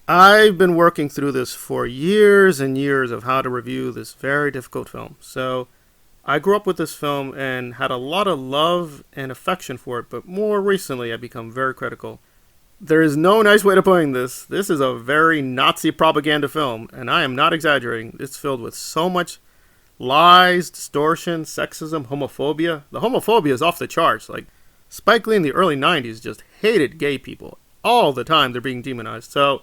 I've been working through this for years and years of how to review this very difficult film. So I grew up with this film and had a lot of love and affection for it, but more recently I've become very critical. There is no nice way to putting this. This is a very Nazi propaganda film, and I am not exaggerating. It's filled with so much lies, distortion, sexism, homophobia. The homophobia is off the charts. Like, Spike Lee in the early 90s just hated gay people. All the time they're being demonized. So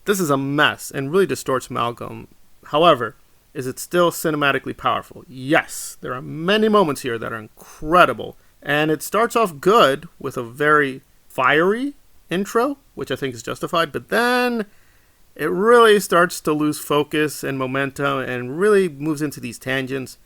this is a mess and really distorts Malcolm. However, is it still cinematically powerful? Yes, there are many moments here that are incredible. And it starts off good with a very fiery intro, which I think is justified, but then it really starts to lose focus and momentum and really moves into these tangents.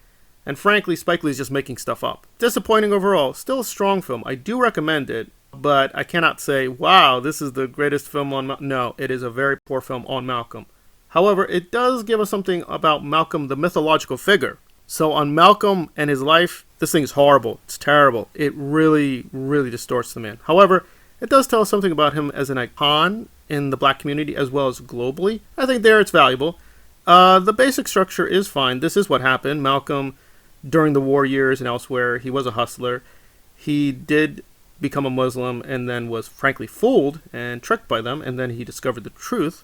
And frankly, Spike Lee is just making stuff up. Disappointing overall. Still a strong film. I do recommend it, but I cannot say, wow, this is the greatest film on Malcolm. No, it is a very poor film on Malcolm. However, it does give us something about Malcolm, the mythological figure. So on Malcolm and his life, this thing is horrible. It's terrible. It really, really distorts the man. However, it does tell us something about him as an icon in the black community as well as globally. I think there it's valuable. The basic structure is fine. This is what happened. Malcolm, during the war years and elsewhere, he was a hustler. He did become a Muslim and then was frankly fooled and tricked by them, and then he discovered the truth,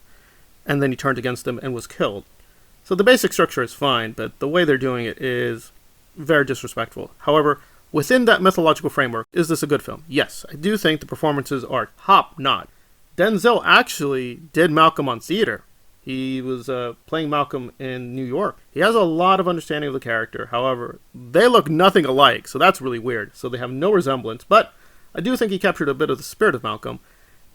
and then he turned against them and was killed. So the basic structure is fine, but the way they're doing it is very disrespectful. However, within that mythological framework, is this a good film? Yes, I do think the performances are top-notch. Denzel actually did Malcolm on theater. He was playing Malcolm in New York. He has a lot of understanding of the character. However, they look nothing alike, so that's really weird. So they have no resemblance, but I do think he captured a bit of the spirit of Malcolm.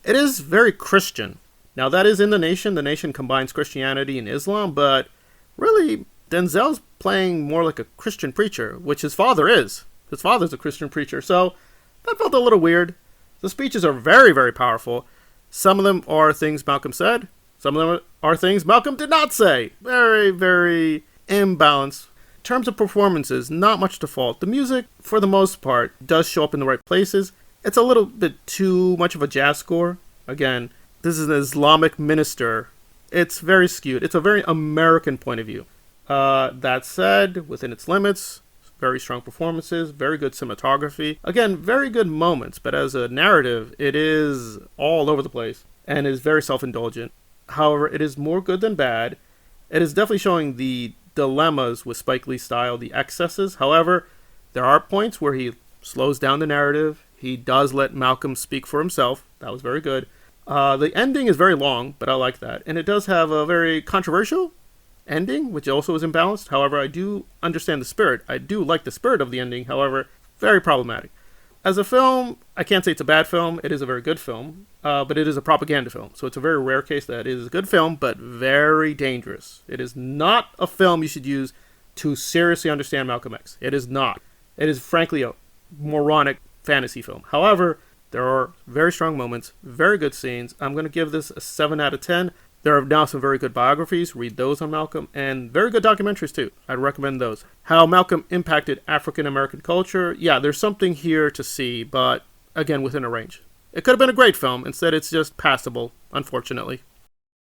It is very Christian. Now, that is in The Nation. The Nation combines Christianity and Islam, but really, Denzel's playing more like a Christian preacher, which his father is. His father's a Christian preacher, so that felt a little weird. The speeches are very, very powerful. Some of them are things Malcolm said. Some of them are things Malcolm did not say. Very, very imbalanced. In terms of performances, not much to fault. The music, for the most part, does show up in the right places. It's a little bit too much of a jazz score. Again, this is an Islamic minister. It's very skewed. It's a very American point of view. That said, within its limits, very strong performances, very good cinematography. Again, very good moments, but as a narrative, it is all over the place and is very self-indulgent. However, it is more good than bad. It is definitely showing the dilemmas with Spike Lee's style, the excesses. However, there are points where he slows down the narrative. He does let Malcolm speak for himself. That was very good. The ending is very long, but I like that. And it does have a very controversial ending, which also is imbalanced. However, I do understand the spirit. I do like the spirit of the ending. However, very problematic. As a film, I can't say it's a bad film. It is a very good film, but it is a propaganda film. So it's a very rare case that it is a good film, but very dangerous. It is not a film you should use to seriously understand Malcolm X. It is not. It is frankly a moronic fantasy film. However, there are very strong moments, very good scenes. I'm going to give this a 7 out of 10. There are now some very good biographies. Read those on Malcolm. And very good documentaries, too. I'd recommend those. How Malcolm impacted African-American culture. Yeah, there's something here to see, but again, within a range. It could have been a great film. Instead, it's just passable, unfortunately.